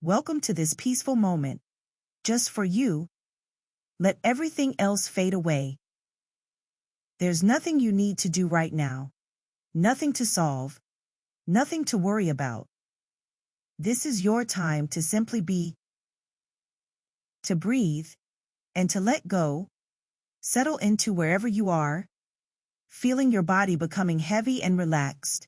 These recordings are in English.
Welcome to this peaceful moment. Just for you. Let everything else fade away. There's nothing you need to do right now. Nothing to solve. Nothing to worry about. This is your time to simply be, to breathe, and to let go. Settle into wherever you are, feeling your body becoming heavy and relaxed.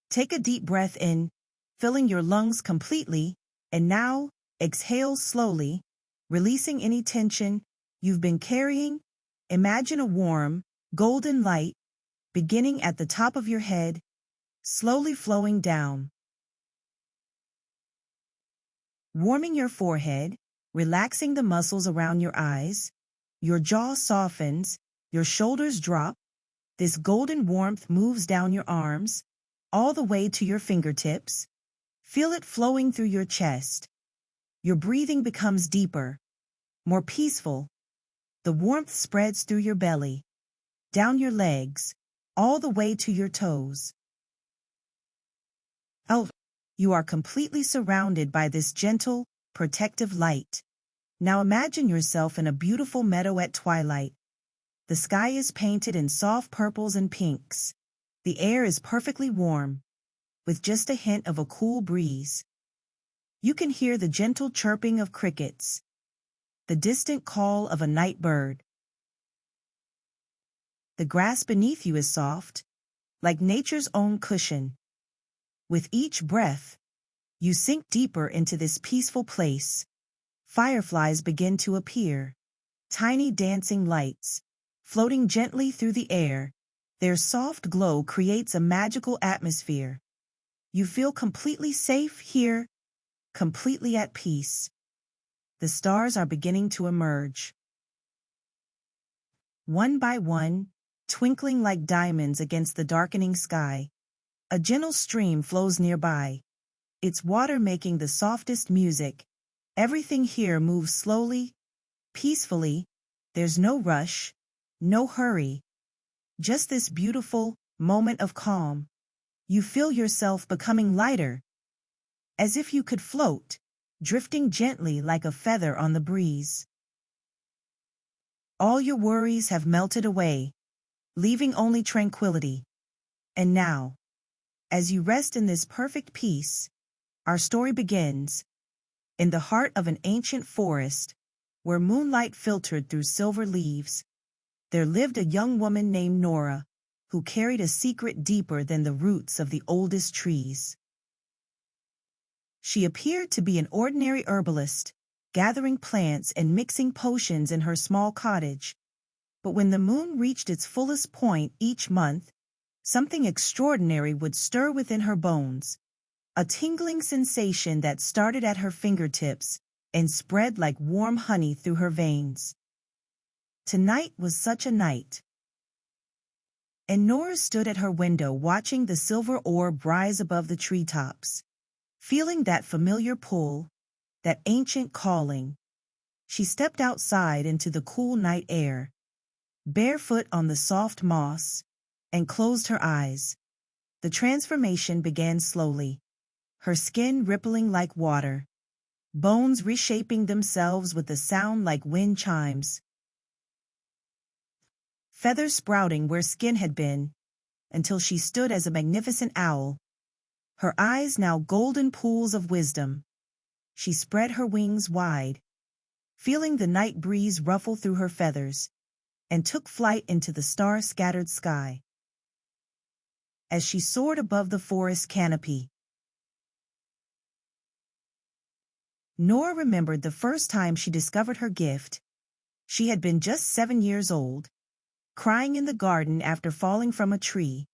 Take a deep breath in, filling your lungs completely, and now, exhale slowly, releasing any tension you've been carrying. Imagine a warm, golden light, beginning at the top of your head, slowly flowing down. Warming your forehead, relaxing the muscles around your eyes, your jaw softens, your shoulders drop. This golden warmth moves down your arms, all the way to your fingertips. Feel it flowing through your chest. Your breathing becomes deeper, more peaceful. The warmth spreads through your belly, down your legs, all the way to your toes. Oh, you are completely surrounded by this gentle, protective light. Now imagine yourself in a beautiful meadow at twilight. The sky is painted in soft purples and pinks. The air is perfectly warm, with just a hint of a cool breeze. You can hear the gentle chirping of crickets, the distant call of a night bird. The grass beneath you is soft, like nature's own cushion. With each breath, you sink deeper into this peaceful place. Fireflies begin to appear, tiny dancing lights, floating gently through the air. Their soft glow creates a magical atmosphere. You feel completely safe here, completely at peace. The stars are beginning to emerge, one by one, twinkling like diamonds against the darkening sky. A gentle stream flows nearby, its water making the softest music. Everything here moves slowly, peacefully. There's no rush, no hurry. Just this beautiful moment of calm. You feel yourself becoming lighter, as if you could float, drifting gently like a feather on the breeze. All your worries have melted away, leaving only tranquility. And now, as you rest in this perfect peace, our story begins. In the heart of an ancient forest, where moonlight filtered through silver leaves, there lived a young woman named Nora, who carried a secret deeper than the roots of the oldest trees. She appeared to be an ordinary herbalist, gathering plants and mixing potions in her small cottage. But when the moon reached its fullest point each month, something extraordinary would stir within her bones, a tingling sensation that started at her fingertips and spread like warm honey through her veins. Tonight was such a night. And Nora stood at her window watching the silver orb rise above the treetops. Feeling that familiar pull, that ancient calling, she stepped outside into the cool night air, barefoot on the soft moss, and closed her eyes. The transformation began slowly, her skin rippling like water, bones reshaping themselves with a sound like wind chimes, feathers sprouting where skin had been, until she stood as a magnificent owl, her eyes now golden pools of wisdom. She spread her wings wide, feeling the night breeze ruffle through her feathers, and took flight into the star-scattered sky. As she soared above the forest canopy, Nora remembered the first time she discovered her gift. She had been just 7 years old, crying in the garden after falling from a tree,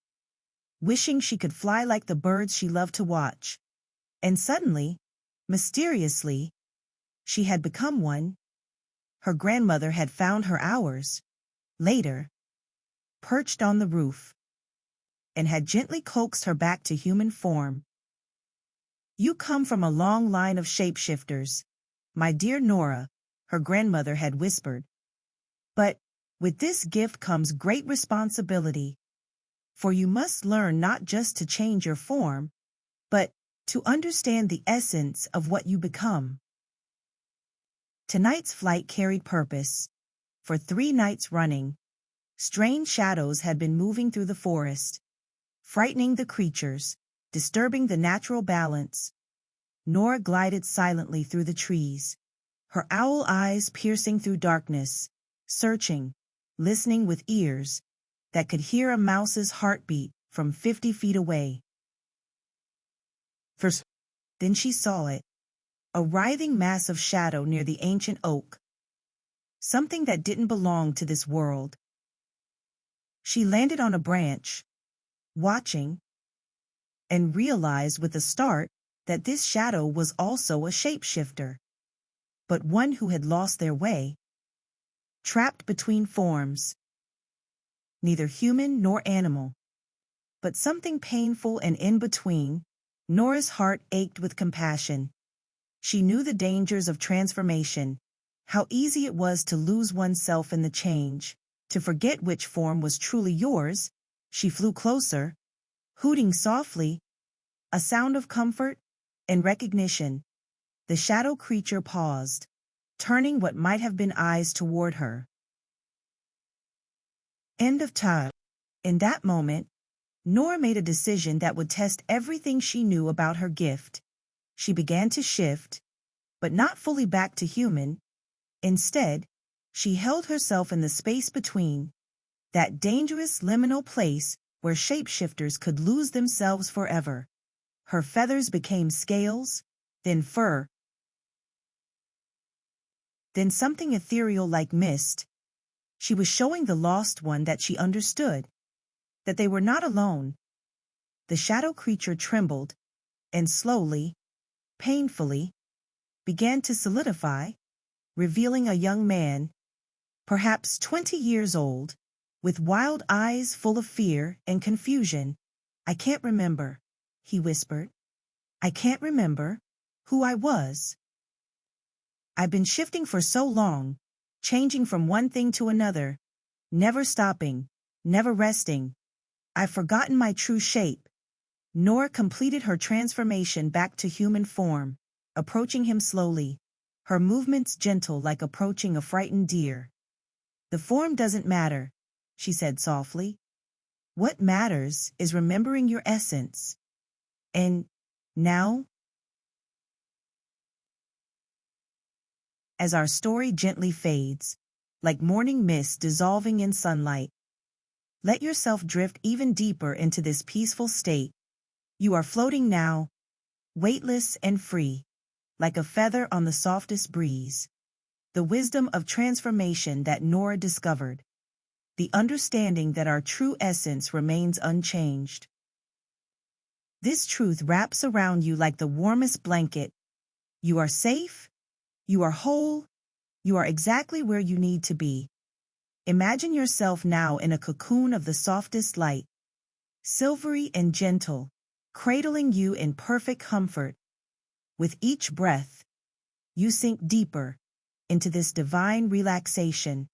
wishing she could fly like the birds she loved to watch. And suddenly, mysteriously, she had become one. Her grandmother had found her hours later, perched on the roof, and had gently coaxed her back to human form. "You come from a long line of shapeshifters, my dear Nora," her grandmother had whispered. "But with this gift comes great responsibility, for you must learn not just to change your form, but to understand the essence of what you become. Tonight's flight carried purpose. For 3 nights running, strange shadows had been moving through the forest, frightening the creatures, disturbing the natural balance. Nora glided silently through the trees, her owl eyes piercing through darkness, searching, listening with ears that could hear a mouse's heartbeat from 50 feet away. First, then she saw it, a writhing mass of shadow near the ancient oak, something that didn't belong to this world. She landed on a branch, watching, and realized with a start that this shadow was also a shapeshifter, but one who had lost their way, trapped between forms, neither human nor animal, but something painful and in between. Nora's heart ached with compassion. She knew the dangers of transformation, how easy it was to lose oneself in the change, to forget which form was truly yours. She flew closer, hooting softly, a sound of comfort and recognition. The shadow creature paused, turning what might have been eyes toward her. End of time. In that moment, Nora made a decision that would test everything she knew about her gift. She began to shift, but not fully back to human. Instead, she held herself in the space between, that dangerous liminal place where shapeshifters could lose themselves forever. Her feathers became scales, then fur, then something ethereal like mist. She was showing the lost one that she understood, that they were not alone. The shadow creature trembled, and slowly, painfully, began to solidify, revealing a young man, perhaps 20 years old, with wild eyes full of fear and confusion. "I can't remember," he whispered. "I can't remember who I was. I've been shifting for so long, changing from one thing to another, never stopping, never resting. I've forgotten my true shape." Nora completed her transformation back to human form, approaching him slowly, her movements gentle like approaching a frightened deer. "The form doesn't matter," she said softly. "What matters is remembering your essence. And now, as our story gently fades, like morning mist dissolving in sunlight, let yourself drift even deeper into this peaceful state. You are floating now, weightless and free, like a feather on the softest breeze. The wisdom of transformation that Nora discovered, the understanding that our true essence remains unchanged. This truth wraps around you like the warmest blanket. You are safe, you are whole, you are exactly where you need to be. Imagine yourself now in a cocoon of the softest light, silvery and gentle, cradling you in perfect comfort. With each breath, you sink deeper into this divine relaxation.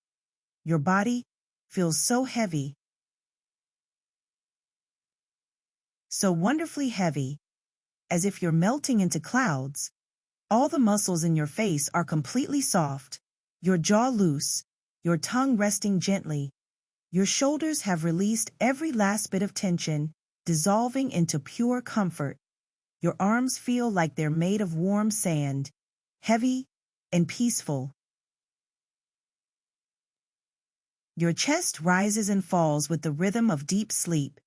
Your body feels so heavy, so wonderfully heavy, as if you're melting into clouds. All the muscles in your face are completely soft, your jaw loose, your tongue resting gently. Your shoulders have released every last bit of tension, dissolving into pure comfort. Your arms feel like they're made of warm sand, heavy and peaceful. Your chest rises and falls with the rhythm of deep sleep,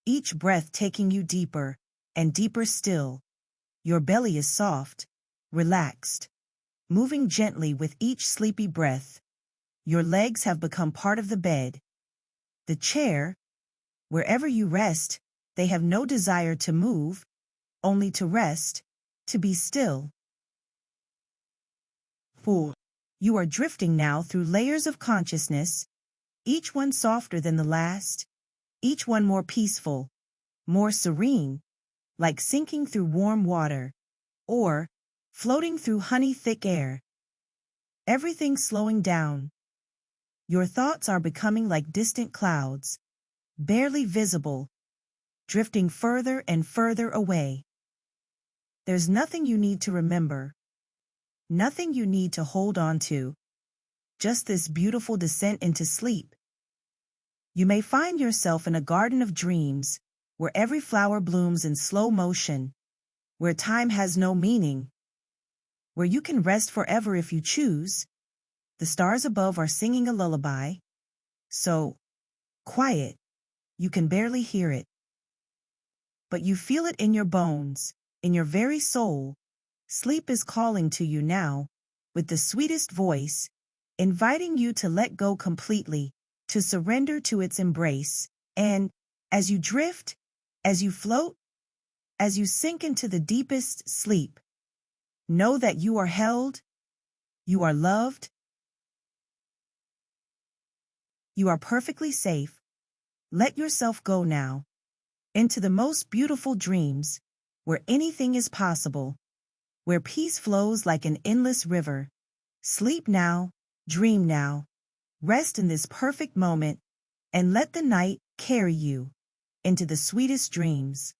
each breath taking you deeper and deeper still. Your belly is soft, relaxed, moving gently with each sleepy breath. Your legs have become part of the bed, the chair. Wherever you rest, they have no desire to move, only to rest, to be still. 4. You are drifting now through layers of consciousness, each one softer than the last, each one more peaceful, more serene, like sinking through warm water, or floating through honey-thick air. Everything slowing down. Your thoughts are becoming like distant clouds, barely visible, drifting further and further away. There's nothing you need to remember, nothing you need to hold on to, just this beautiful descent into sleep. You may find yourself in a garden of dreams, where every flower blooms in slow motion, where time has no meaning, where you can rest forever if you choose. The stars above are singing a lullaby, so quiet, you can barely hear it. But you feel it in your bones, in your very soul. Sleep is calling to you now, with the sweetest voice, inviting you to let go completely, to surrender to its embrace. And as you drift, as you float, as you sink into the deepest sleep, know that you are held, you are loved, you are perfectly safe. Let yourself go now, into the most beautiful dreams, where anything is possible, where peace flows like an endless river. Sleep now, dream now, rest in this perfect moment, and let the night carry you into the sweetest dreams.